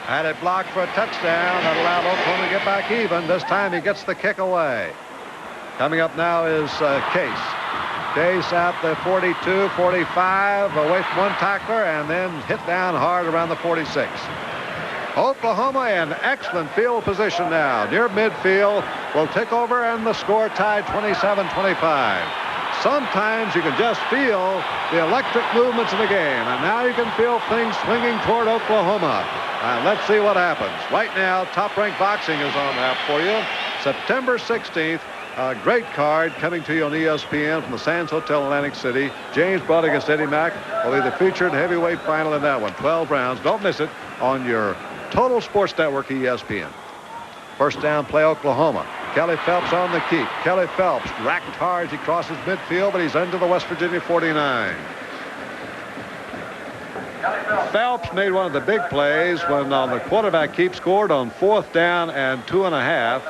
Had it blocked for a touchdown. That allowed Oklahoma to get back even. This time he gets the kick away. Coming up now is Case. Case at the 42, 45, away from one tackler, and then hit down hard around the 46. Oklahoma in excellent field position now. Near midfield, will take over, and the score tied 27-25. Sometimes you can just feel the electric movements of the game, and now you can feel things swinging toward Oklahoma. Let's see what happens. Right now, Top Rank Boxing is on that for you. September 16th. A great card coming to you on ESPN from the Sands Hotel, Atlantic City. James Broad against Eddie Mack will be the featured heavyweight final in that one. 12 rounds. Don't miss it on your Total Sports Network, ESPN. First down play, Oklahoma. Kelly Phelps on the keep. Kelly Phelps racked hard as he crosses midfield, but he's into the West Virginia 49. Phelps made one of the big plays when the quarterback keep scored on 4th down and 2.5.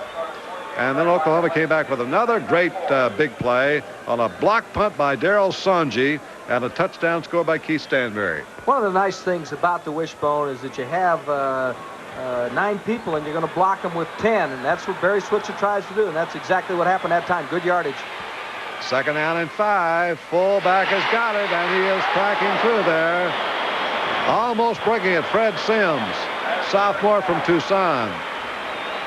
And then Oklahoma came back with another great big play on a block punt by Darrell Sonji and a touchdown score by Keith Stanberry. One of the nice things about the wishbone is that you have 9 people and you're going to block them with 10. And that's what Barry Switzer tries to do. And that's exactly what happened that time. Good yardage. 2nd down and 5. Fullback has got it, and he is cracking through there. Almost breaking it. Fred Sims, sophomore from Tucson.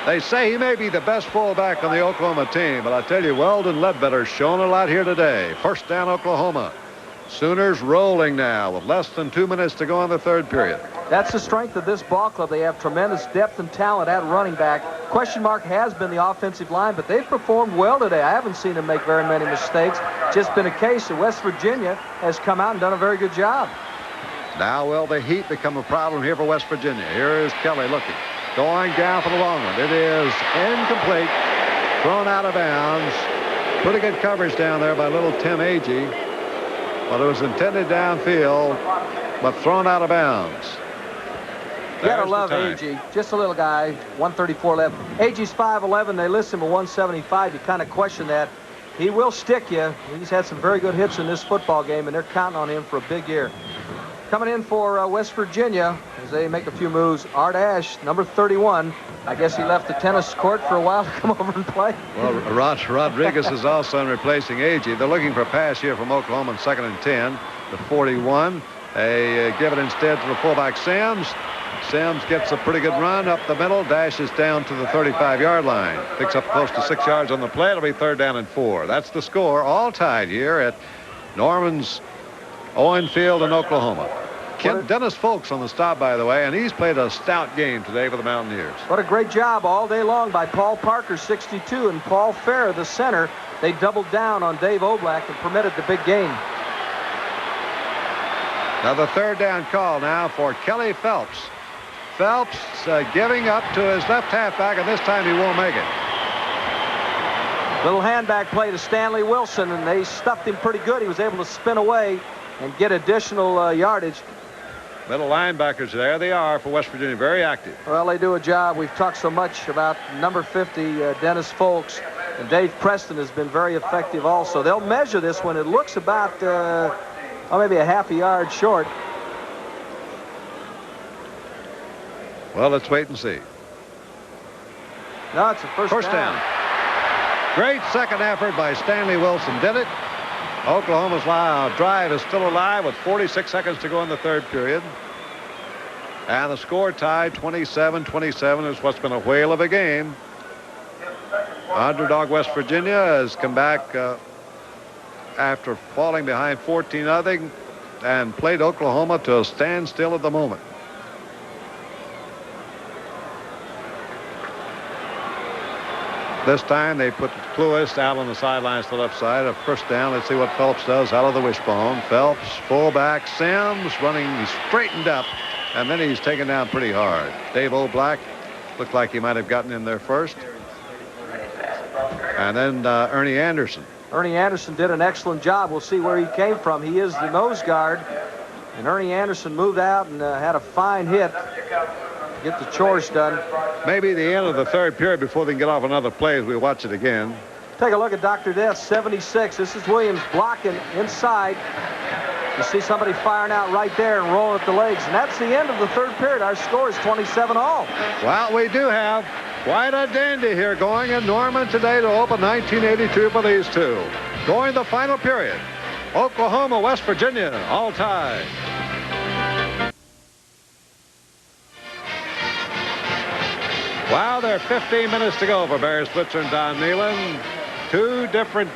They say he may be the best fullback on the Oklahoma team, but I tell you, Weldon Ledbetter's shown a lot here today. First down, Oklahoma. Sooners rolling now with less than 2 minutes to go in the 3rd period. That's the strength of this ball club. They have tremendous depth and talent at running back. Question mark has been the offensive line, but they've performed well today. I haven't seen them make very many mistakes. Just been a case that West Virginia has come out and done a very good job. Now will the heat become a problem here for West Virginia? Here is Kelly looking. Going down for the long one. It is incomplete. Thrown out of bounds. Pretty good coverage down there by little Tim Agee. But it was intended downfield, but thrown out of bounds. You gotta love Agee. Just a little guy, 134 left. Agee's 5'11". They list him at 175. You kind of question that. He will stick you. He's had some very good hits in this football game, and they're counting on him for a big year. Coming in for West Virginia as they make a few moves. Art Ashe, number 31. I guess he left the tennis court for a while to come over and play. Well, Rodriguez is also in replacing Agee. They're looking for a pass here from Oklahoma on 2nd and 10. The 41. They give it instead to the fullback Sims. Sims gets a pretty good run up the middle, dashes down to the 35-yard line. Picks up close to 6 yards on the play. It'll be 3rd down and 4. That's the score, all tied here at Norman's Owen Field in Oklahoma. Dennis Folks on the stop, by the way, and he's played a stout game today for the Mountaineers. What a great job all day long by Paul Parker, 62, and Paul Fair, the center. They doubled down on Dave Oblak and permitted the big gain. Now the 3rd down call now for Kelly Phelps. Phelps giving up to his left halfback, and this time he won't make it. Little handback play to Stanley Wilson, and they stuffed him pretty good. He was able to spin away and get additional yardage. Middle linebackers, there they are for West Virginia, very active. Well, they do a job. We've talked so much about number 50, Dennis Folks, and Dave Preston has been very effective also. They'll measure this when it looks about, maybe a half a yard short. Well, let's wait and see. No, it's a first down. Great second effort by Stanley Wilson. Did it. Oklahoma's drive is still alive with 46 seconds to go in the 3rd period. And the score tied 27-27 is what's been a whale of a game. Underdog West Virginia has come back after falling behind 14-0 and played Oklahoma to a standstill at the moment. This time they put Cluis out on the sidelines to the left side. A first down. Let's see what Phelps does out of the wishbone. Phelps, fullback, Sims running. He's straightened up, and then he's taken down pretty hard. Dave Oblak looked like he might have gotten in there first. And then Ernie Anderson. Ernie Anderson did an excellent job. We'll see where he came from. He is the nose guard. And Ernie Anderson moved out and had a fine hit. Get the chores done. Maybe the end of the 3rd period before they can get off another play as we watch it again. Take a look at Dr. Death, 76. This is Williams blocking inside. You see somebody firing out right there and rolling at the legs. And that's the end of the third period. Our score is 27-all. Well, we do have quite a dandy here going in Norman today to open 1982 for these two. Going the final period. Oklahoma, West Virginia, all tied. Wow, there are 15 minutes to go for Barry Switzer and Don Nehlen. Two different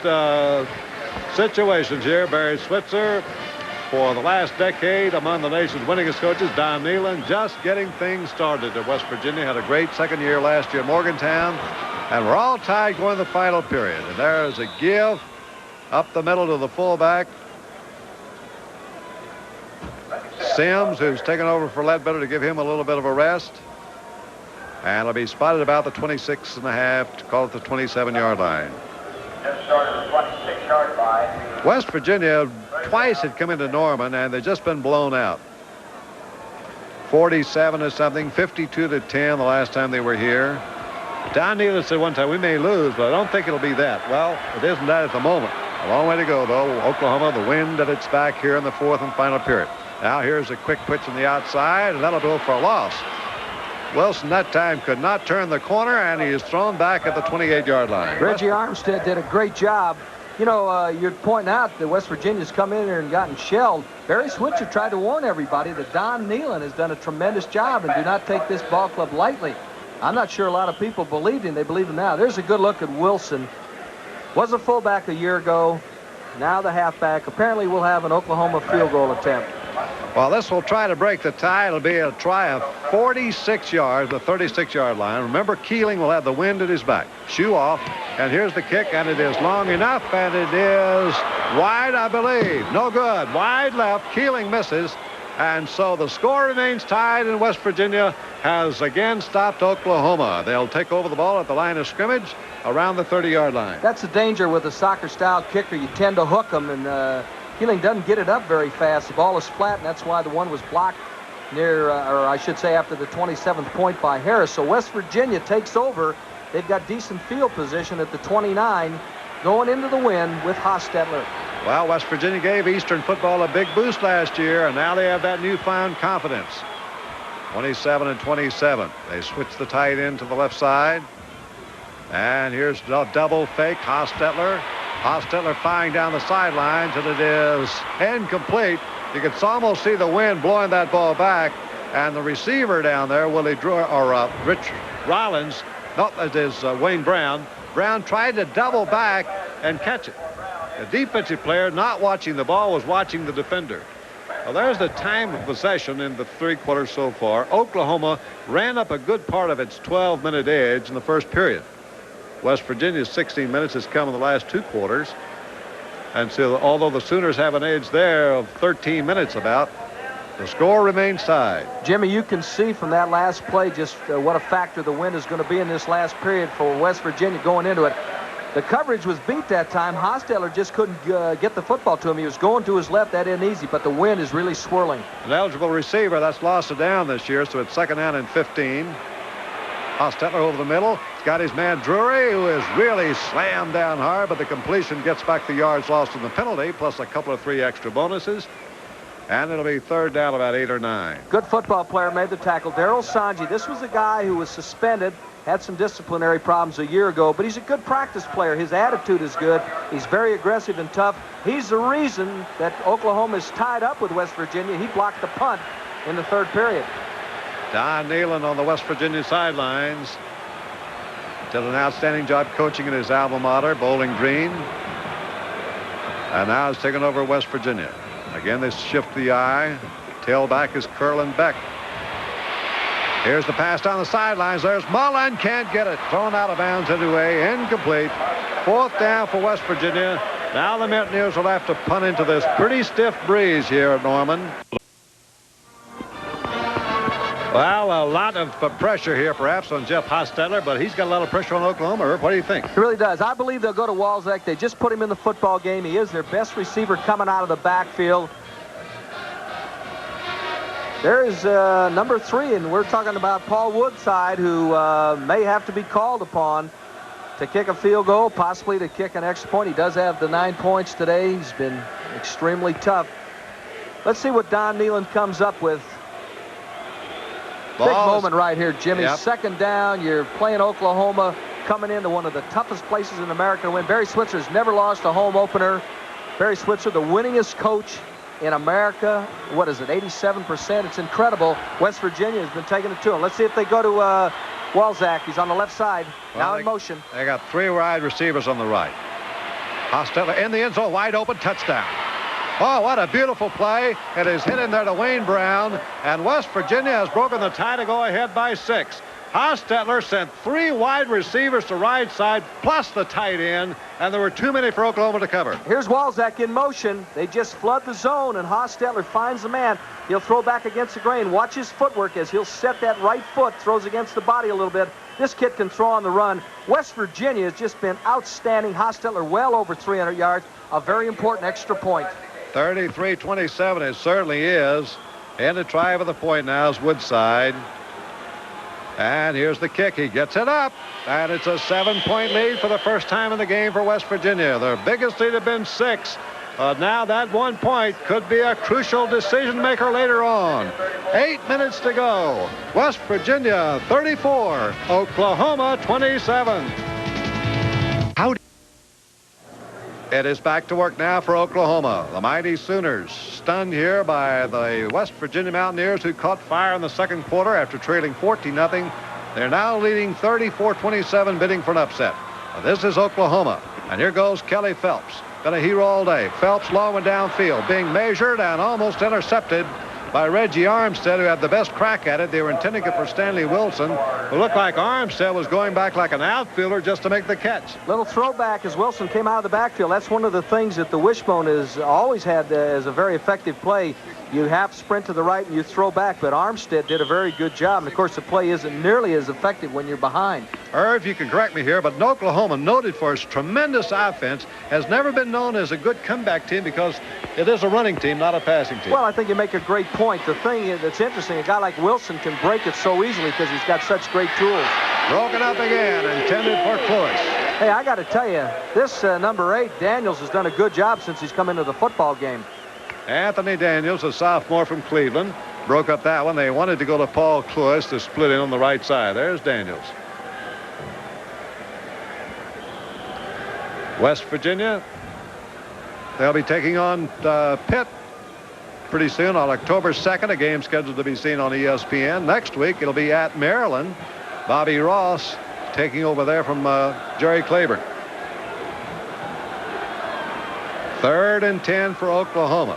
situations here. Barry Switzer, for the last decade, among the nation's winningest coaches. Don Nehlen just getting things started at West Virginia. Had a great second year last year at Morgantown. And we're all tied going to the final period. And there's a give up the middle to the fullback. Sims, who's taken over for Ledbetter to give him a little bit of a rest. And it'll be spotted about the 26.5 to call it the 27-yard line. Just short of the 26-yard line. West Virginia twice had come into Norman, and they've just been blown out. 47 to something, 52 to 10 the last time they were here. Don Nehlen said one time, we may lose, but I don't think it'll be that. Well, it isn't that at the moment. A long way to go, though. Oklahoma, the wind at its back here in the fourth and final period. Now here's a quick pitch on the outside, and that'll go for a loss. Wilson that time could not turn the corner, and he is thrown back at the 28-yard line. Reggie Armstead did a great job. You know, you're pointing out that West Virginia's come in here and gotten shelled. Barry Switzer tried to warn everybody that Don Nehlen has done a tremendous job and do not take this ball club lightly. I'm not sure a lot of people believed him. They believe him now. There's a good look at Wilson. Was a fullback a year ago. Now the halfback. Apparently we'll have an Oklahoma field goal attempt. Well, this will try to break the tie. It'll be a try of 46 yards, the 36-yard line. Remember, Keeling will have the wind at his back. Shoe off, and here's the kick, and it is long enough, and it is wide, I believe. No good. Wide left. Keeling misses, and so the score remains tied, and West Virginia has again stopped Oklahoma. They'll take over the ball at the line of scrimmage around the 30-yard line. That's the danger with a soccer-style kicker. You tend to hook them, and Keeling doesn't get it up very fast. The ball is flat, and that's why the one was blocked near, or I should say after the 27th point by Harris. So West Virginia takes over. They've got decent field position at the 29, going into the wind with Hostetler. Well, West Virginia gave Eastern football a big boost last year, and now they have that newfound confidence. 27 and 27. They switch the tight end to the left side. And here's a double fake. Hostetler firing down the sidelines, and it is incomplete. You can almost see the wind blowing that ball back, and the receiver down there, Rich Rollins, no, it is Wayne Brown. Brown tried to double back and catch it. The defensive player, not watching the ball, was watching the defender. Well, there's the time of possession in the three quarters so far. Oklahoma ran up a good part of its 12-minute edge in the first period. West Virginia's 16 minutes has come in the last two quarters. And so although the Sooners have an edge there of 13 minutes about, the score remains tied. Jimmy, you can see from that last play just what a factor the wind is going to be in this last period for West Virginia going into it. The coverage was beat that time. Hostetler just couldn't get the football to him. He was going to his left. That isn't easy, but the wind is really swirling. An eligible receiver, that's lost it down this year, so it's second down and 15. Hostetler over the middle. He's got his man Drury, who is really slammed down hard, but the completion gets back the yards lost in the penalty, plus a couple of 3 extra bonuses. And it'll be third down about 8 or 9. Good football player made the tackle. Darryl Sanji. This was a guy who was suspended, had some disciplinary problems a year ago, but he's a good practice player. His attitude is good. He's very aggressive and tough. He's the reason that Oklahoma is tied up with West Virginia. He blocked the punt in the third period. Don Nehlen on the West Virginia sidelines did an outstanding job coaching in his alma mater, Bowling Green. And now he's taken over West Virginia. Again, they shift the eye. Tailback is Curlin Beck. Here's the pass down the sidelines. There's Mullen. Can't get it. Thrown out of bounds anyway. Incomplete. Fourth down for West Virginia. Now the Mountaineers will have to punt into this pretty stiff breeze here at Norman. Well, a lot of pressure here perhaps on Jeff Hostetler, but he's got a lot of pressure on Oklahoma. Herb, what do you think? He really does. I believe they'll go to Walzak. They just put him in the football game. He is their best receiver coming out of the backfield. There is number 3, and we're talking about Paul Woodside, who may have to be called upon to kick a field goal, possibly to kick an extra point. He does have the 9 points today. He's been extremely tough. Let's see what Don Nehlen comes up with. Ball Big moment right here, Jimmy. Yep. Second down. You're playing Oklahoma, coming into one of the toughest places in America to win. Barry Switzer's never lost a home opener. Barry Switzer, the winningest coach in America. What is it, 87%? It's incredible. West Virginia has been taking it to him. Let's see if they go to Walzak. He's on the left side, now in motion. They got 3 wide receivers on the right. Hostetler in the end zone, wide open, touchdown. Oh, what a beautiful play. It is hit in there to Wayne Brown, and West Virginia has broken the tie to go ahead by 6. Hostetler sent 3 wide receivers to right side, plus the tight end, and there were too many for Oklahoma to cover. Here's Walzak in motion. They just flood the zone, and Hostetler finds the man. He'll throw back against the grain. Watch his footwork as he'll set that right foot, throws against the body a little bit. This kid can throw on the run. West Virginia has just been outstanding. Hostetler well over 300 yards. A very important extra point. 33-27, it certainly is. And the try for the point now is Woodside. And here's the kick. He gets it up. And it's a 7-point lead for the first time in the game for West Virginia. Their biggest lead had been 6. Now that 1 point could be a crucial decision maker later on. 8 minutes to go. West Virginia 34, Oklahoma 27. It is back to work now for Oklahoma. The mighty Sooners stunned here by the West Virginia Mountaineers, who caught fire in the second quarter after trailing 14-0. They're now leading 34-27, bidding for an upset. This is Oklahoma, and here goes Kelly Phelps. Been a hero all day. Phelps long and downfield, being measured and almost intercepted by Reggie Armstead, who had the best crack at it. They were intending it for Stanley Wilson, who looked like Armstead was going back like an outfielder just to make the catch. Little throwback as Wilson came out of the backfield. That's one of the things that the wishbone has always had as a very effective play. You half sprint to the right and you throw back, but Armstead did a very good job. And, of course, the play isn't nearly as effective when you're behind. Irv, you can correct me here, but Oklahoma, noted for its tremendous offense, has never been known as a good comeback team because it is a running team, not a passing team. Well, I think you make a great point. The thing that's interesting, a guy like Wilson can break it so easily because he's got such great tools. Broken up again, intended for Clewis. Hey, I got to tell you, this number 8, Daniels, has done a good job since he's come into the football game. Anthony Daniels, a sophomore from Cleveland, broke up that one. They wanted to go to Paul Clewis to split in on the right side. There's Daniels. West Virginia, they'll be taking on Pitt pretty soon on October 2nd, a game scheduled to be seen on ESPN. Next week, it'll be at Maryland. Bobby Ross taking over there from Jerry Claiborne. 3rd and 10 for Oklahoma.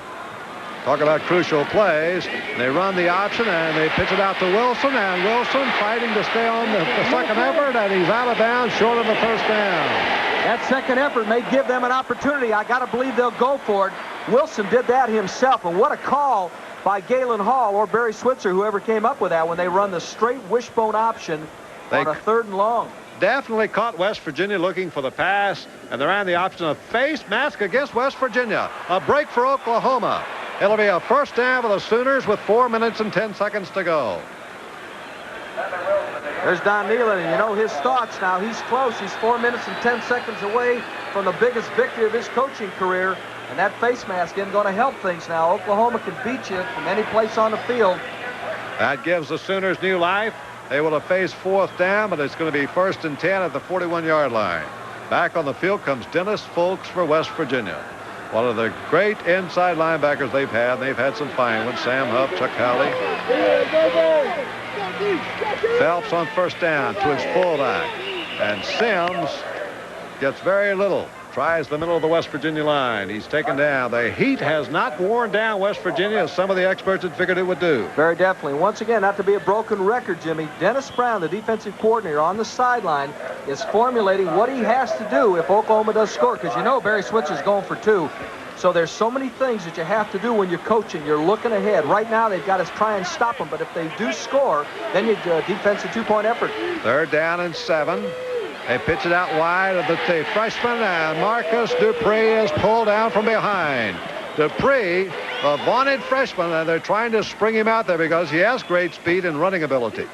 Talk about crucial plays. They run the option and they pitch it out to Wilson, and Wilson fighting to stay on the second effort, and he's out of bounds short of the first down. That second effort may give them an opportunity. I got to believe they'll go for it. Wilson did that himself, and what a call by Galen Hall or Barry Switzer, whoever came up with that, when they run the straight wishbone option on a 3rd and long. Definitely caught West Virginia looking for the pass, and they ran the option of face mask against West Virginia. A break for Oklahoma. It'll be a first down for the Sooners with 4 minutes and 10 seconds to go. There's Don Nehlen, and you know his thoughts now. He's close. He's 4 minutes and 10 seconds away from the biggest victory of his coaching career, and that face mask isn't going to help things now. Oklahoma can beat you from any place on the field. That gives the Sooners new life. They will have faced 4th down, but it's going to be 1st and 10 at the 41-yard line. Back on the field comes Dennis Folks for West Virginia. One of the great inside linebackers they've had. They've had some fine ones. Sam Huff, Chuck Howley. Phelps on first down to his fullback. And Sims gets very little. Tries the middle of the West Virginia line. He's taken down. The heat has not worn down West Virginia as some of the experts had figured it would do. Very definitely. Once again, not to be a broken record, Jimmy, Dennis Brown, the defensive coordinator on the sideline, is formulating what he has to do if Oklahoma does score, because you know Barry Switzer's going for 2. So there's so many things that you have to do when you're coaching. You're looking ahead. Right now, they've got to try and stop them, but if they do score, then you defensive 2-point effort. 3rd down and 7. They pitch it out wide of the freshman, and Marcus Dupree is pulled down from behind. Dupree, a vaunted freshman, and they're trying to spring him out there because he has great speed and running ability.